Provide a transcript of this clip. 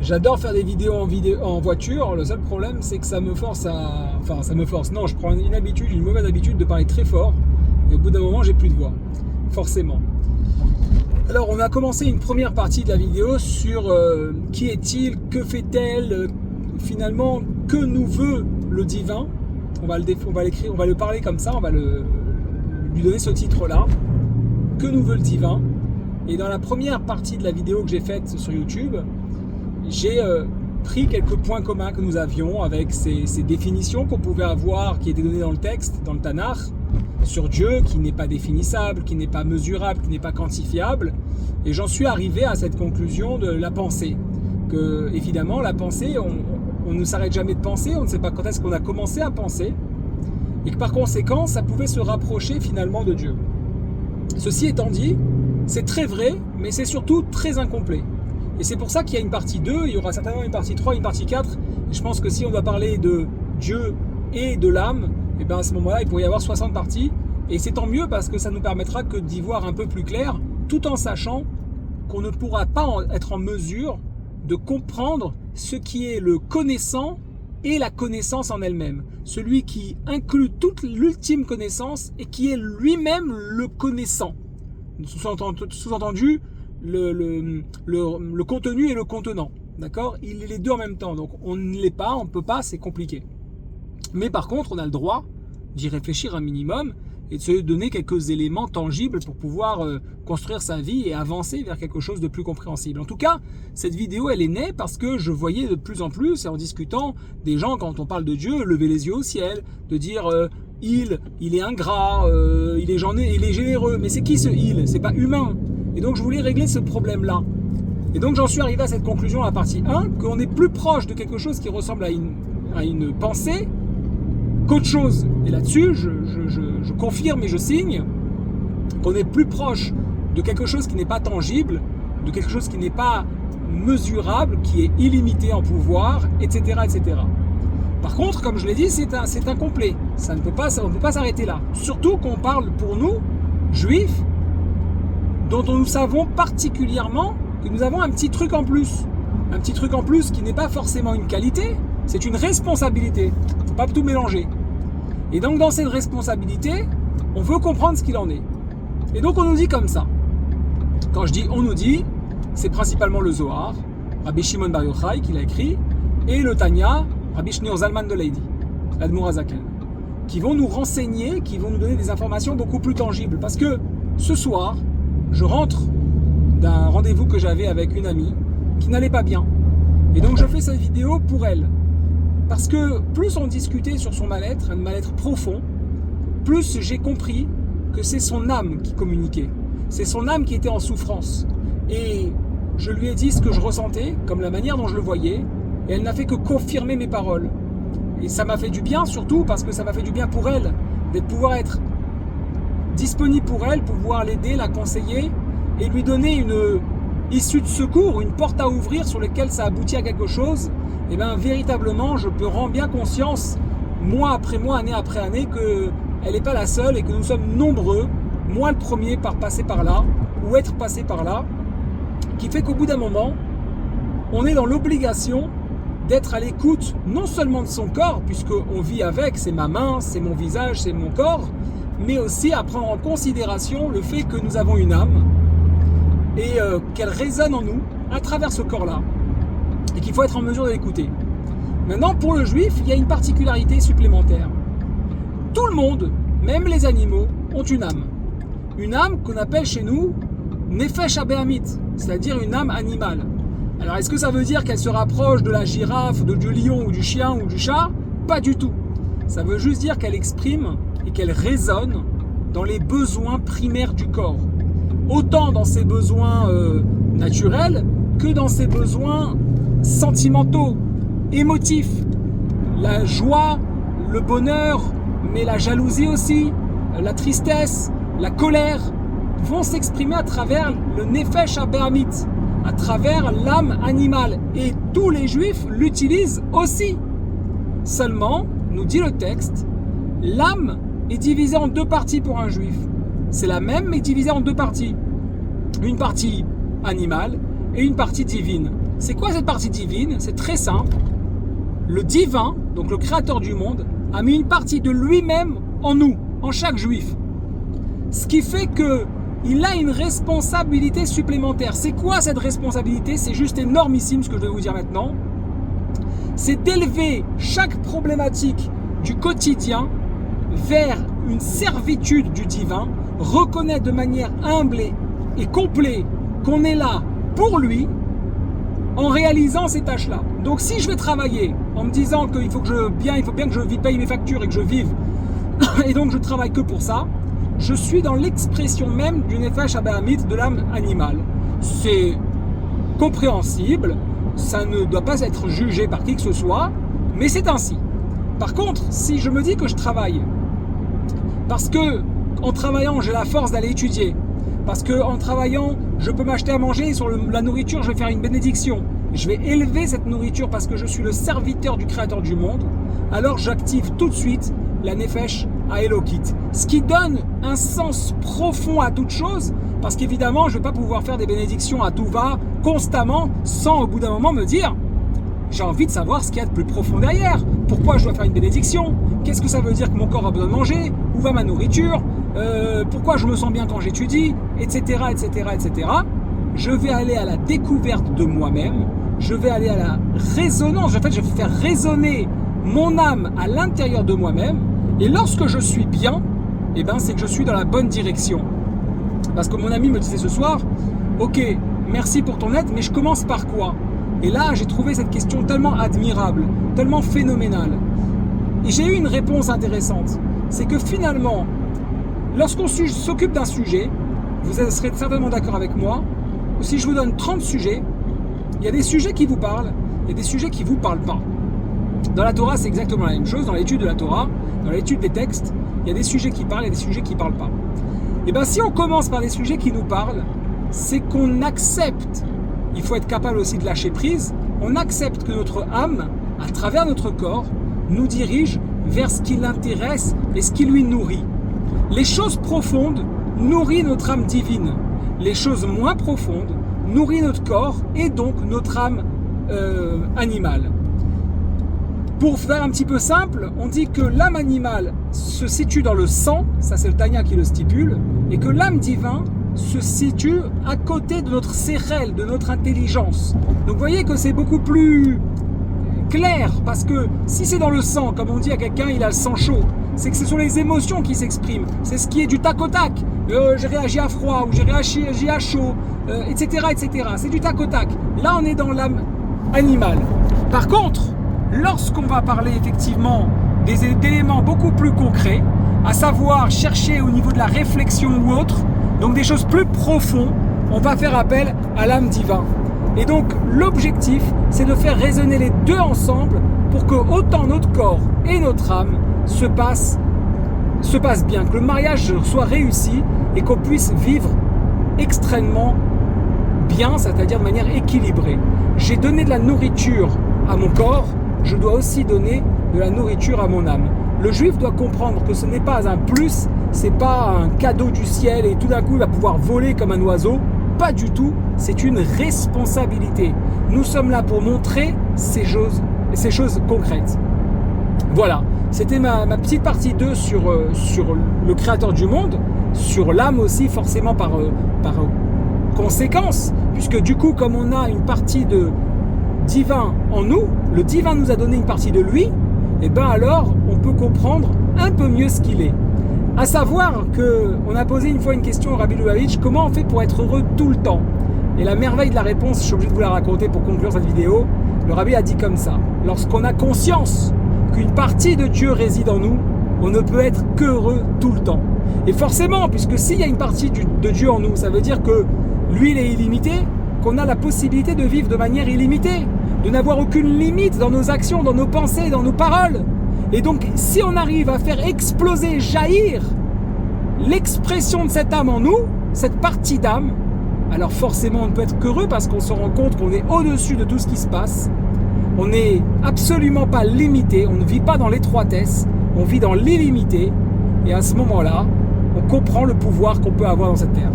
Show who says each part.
Speaker 1: J'adore faire des vidéos en voiture. Le seul problème, c'est que ça me force à... Enfin, ça me force. Non, je prends une mauvaise habitude de parler très fort. Et au bout d'un moment, j'ai plus de voix. Forcément. Alors, on a commencé une première partie de la vidéo sur qui est-il, que fait-elle, finalement, que nous veut le divin. On va le parler comme ça, on va lui donner ce titre-là. Que nous veut le divin. Et dans la première partie de la vidéo que j'ai faite sur YouTube, j'ai pris quelques points communs que nous avions avec ces définitions qu'on pouvait avoir, qui étaient données dans le texte, dans le Tanakh, sur Dieu, qui n'est pas définissable, qui n'est pas mesurable, qui n'est pas quantifiable. Et j'en suis arrivé à cette conclusion de la pensée. Que, évidemment, la pensée, on ne s'arrête jamais de penser, on ne sait pas quand est-ce qu'on a commencé à penser, et que par conséquent, ça pouvait se rapprocher finalement de Dieu. Ceci étant dit, c'est très vrai, mais c'est surtout très incomplet. Et c'est pour ça qu'il y a une partie 2, il y aura certainement une partie 3, une partie 4. Et je pense que si on doit parler de Dieu et de l'âme, et bien à ce moment-là, il pourrait y avoir 60 parties. Et c'est tant mieux parce que ça nous permettra que d'y voir un peu plus clair, tout en sachant qu'on ne pourra pas être en mesure de comprendre ce qui est le connaissant et la connaissance en elle-même. Celui qui inclut toute l'ultime connaissance et qui est lui-même le connaissant. Sous-entendu, le contenu et le contenant, d'accord? Il est les deux en même temps, donc on ne l'est pas, on ne peut pas, c'est compliqué. Mais par contre, on a le droit d'y réfléchir un minimum et de se donner quelques éléments tangibles pour pouvoir construire sa vie et avancer vers quelque chose de plus compréhensible. En tout cas, cette vidéo, elle est née parce que je voyais de plus en plus, et en discutant, des gens, quand on parle de Dieu, lever les yeux au ciel, de dire il est ingrat, il est généreux. Mais c'est qui ce il? C'est pas humain. Et donc je voulais régler ce problème-là. Et donc j'en suis arrivé à cette conclusion à la partie 1, qu'on est plus proche de quelque chose qui ressemble à une pensée qu'autre chose. Et là-dessus, je confirme et je signe qu'on est plus proche de quelque chose qui n'est pas tangible, de quelque chose qui n'est pas mesurable, qui est illimité en pouvoir, etc. etc. Par contre, comme je l'ai dit, c'est incomplet. On ne peut pas s'arrêter là. Surtout qu'on parle pour nous, juifs, dont nous savons particulièrement que nous avons un petit truc en plus. Un petit truc en plus qui n'est pas forcément une qualité, c'est une responsabilité. Il ne faut pas tout mélanger. Et donc dans cette responsabilité, on veut comprendre ce qu'il en est. Et donc on nous dit comme ça. Quand je dis on nous dit, c'est principalement le Zohar, Rabbi Shimon Bar Yochai qui l'a écrit, et le Tanya, Rabbi Shneur Zalman de Leidi, l'Admour HaZaken, qui vont nous renseigner, qui vont nous donner des informations beaucoup plus tangibles. Parce que ce soir, je rentre d'un rendez-vous que j'avais avec une amie qui n'allait pas bien. Et donc je fais cette vidéo pour elle. Parce que plus on discutait sur son mal-être, un mal-être profond, plus j'ai compris que c'est son âme qui communiquait. C'est son âme qui était en souffrance. Et je lui ai dit ce que je ressentais, comme la manière dont je le voyais, et elle n'a fait que confirmer mes paroles. Et ça m'a fait du bien, surtout parce que ça m'a fait du bien pour elle, de pouvoir être disponible pour elle, pouvoir l'aider, la conseiller, et lui donner une issue de secours, une porte à ouvrir sur laquelle ça aboutit à quelque chose. Et bien véritablement, je peux rendre bien conscience, mois après mois, année après année, qu'elle n'est pas la seule et que nous sommes nombreux, moi le premier, par passer par là, ou être passé par là, qui fait qu'au bout d'un moment, on est dans l'obligation d'être à l'écoute non seulement de son corps, puisqu'on vit avec, c'est ma main, c'est mon visage, c'est mon corps, mais aussi à prendre en considération le fait que nous avons une âme et qu'elle résonne en nous à travers ce corps-là et qu'il faut être en mesure de l'écouter. Maintenant, pour le juif, il y a une particularité supplémentaire. Tout le monde, même les animaux, ont une âme. Une âme qu'on appelle chez nous Nefesh Abehamit, c'est-à-dire une âme animale. Alors, est-ce que ça veut dire qu'elle se rapproche de la girafe, du lion ou du chien ou du chat? Pas du tout. Ça veut juste dire qu'elle exprime et qu'elle résonne dans les besoins primaires du corps. Autant dans ses besoins naturels que dans ses besoins sentimentaux, émotifs. La joie, le bonheur, mais la jalousie aussi, la tristesse, la colère vont s'exprimer à travers le Nefesh Abehamit, à travers l'âme animale. Et tous les juifs l'utilisent aussi. Seulement, nous dit le texte, l'âme est divisée en deux parties pour un juif. C'est la même mais divisée en deux parties. Une partie animale et une partie divine. C'est quoi cette partie divine? C'est très simple. Le divin, donc le créateur du monde, a mis une partie de lui-même en nous, en chaque juif. Ce qui fait qu'il a une responsabilité supplémentaire. C'est quoi cette responsabilité? C'est juste énormissime ce que je vais vous dire maintenant. C'est d'élever chaque problématique du quotidien vers une servitude du divin, reconnaître de manière humble et complète qu'on est là pour lui en réalisant ces tâches-là. Donc si je vais travailler en me disant qu'il faut bien que je paye mes factures et que je vive, et donc je travaille que pour ça, je suis dans l'expression même du Nefesh Abahamit, de l'âme animale. C'est compréhensible, ça ne doit pas être jugé par qui que ce soit, mais c'est ainsi. Par contre, si je me dis que je travaille, parce que en travaillant j'ai la force d'aller étudier, parce que en travaillant je peux m'acheter à manger et sur la nourriture je vais faire une bénédiction, je vais élever cette nourriture parce que je suis le serviteur du créateur du monde, alors j'active tout de suite la Nefesh à Elokit. Ce qui donne un sens profond à toute chose, parce qu'évidemment, je ne vais pas pouvoir faire des bénédictions à tout va, constamment, sans au bout d'un moment me dire j'ai envie de savoir ce qu'il y a de plus profond derrière. Pourquoi je dois faire une bénédiction? Qu'est-ce que ça veut dire que mon corps a besoin de manger? Où va ma nourriture? Pourquoi je me sens bien quand j'étudie? Etc., etc., etc. Je vais aller à la découverte de moi-même, je vais aller à la résonance, en fait, je vais faire résonner mon âme à l'intérieur de moi-même. Et lorsque je suis bien, eh ben, c'est que je suis dans la bonne direction. Parce que mon ami me disait ce soir, ok, merci pour ton aide, mais je commence par quoi? Et là, j'ai trouvé cette question tellement admirable, tellement phénoménale. Et j'ai eu une réponse intéressante. C'est que finalement, lorsqu'on s'occupe d'un sujet, vous serez certainement d'accord avec moi, si je vous donne 30 sujets, il y a des sujets qui vous parlent, il y a des sujets qui ne vous parlent pas. Dans la Torah, c'est exactement la même chose. Dans l'étude de la Torah, dans l'étude des textes, il y a des sujets qui parlent et des sujets qui ne parlent pas. Et bien, si on commence par des sujets qui nous parlent, c'est qu'on accepte, il faut être capable aussi de lâcher prise, on accepte que notre âme, à travers notre corps, nous dirige vers ce qui l'intéresse et ce qui lui nourrit. Les choses profondes nourrissent notre âme divine. Les choses moins profondes nourrissent notre corps et donc notre âme animale. Pour faire un petit peu simple, on dit que l'âme animale se situe dans le sang, ça c'est le Tanya qui le stipule, et que l'âme divine se situe à côté de notre sérel, de notre intelligence. Donc vous voyez que c'est beaucoup plus clair, parce que si c'est dans le sang, comme on dit à quelqu'un, il a le sang chaud, c'est que ce sont les émotions qui s'expriment, c'est ce qui est du tac au tac, j'ai réagi à froid, ou j'ai réagi à chaud, etc., etc. C'est du tac au tac. Là on est dans l'âme animale. Par contre, lorsqu'on va parler effectivement d'éléments beaucoup plus concrets, à savoir chercher au niveau de la réflexion ou autre, donc des choses plus profondes, on va faire appel à l'âme divine. Et donc l'objectif, c'est de faire résonner les deux ensemble pour que autant notre corps et notre âme se passent bien, que le mariage soit réussi et qu'on puisse vivre extrêmement bien, c'est-à-dire de manière équilibrée. J'ai donné de la nourriture à mon corps, je dois aussi donner de la nourriture à mon âme. Le juif doit comprendre que ce n'est pas un plus, c'est pas un cadeau du ciel et tout d'un coup il va pouvoir voler comme un oiseau. Pas du tout, c'est une responsabilité. Nous sommes là pour montrer ces choses concrètes. Voilà, c'était ma petite partie 2 sur le créateur du monde, sur l'âme aussi forcément par conséquence, puisque du coup comme on a une partie de divin en nous, le divin nous a donné une partie de lui, et bien alors on peut comprendre un peu mieux ce qu'il est. À savoir qu'on a posé une fois une question au Rabbi Lubavitch, comment on fait pour être heureux tout le temps? Et la merveille de la réponse, je suis obligé de vous la raconter pour conclure cette vidéo, le Rabbi a dit comme ça: lorsqu'on a conscience qu'une partie de Dieu réside en nous, on ne peut être qu'heureux tout le temps. Et forcément, puisque s'il y a une partie de Dieu en nous, ça veut dire que lui il est illimité, qu'on a la possibilité de vivre de manière illimitée, de n'avoir aucune limite dans nos actions, dans nos pensées, dans nos paroles. Et donc, si on arrive à faire exploser, jaillir l'expression de cette âme en nous, cette partie d'âme, alors forcément on ne peut être qu'heureux parce qu'on se rend compte qu'on est au-dessus de tout ce qui se passe. On n'est absolument pas limité, on ne vit pas dans l'étroitesse, on vit dans l'illimité. Et à ce moment-là, on comprend le pouvoir qu'on peut avoir dans cette terre.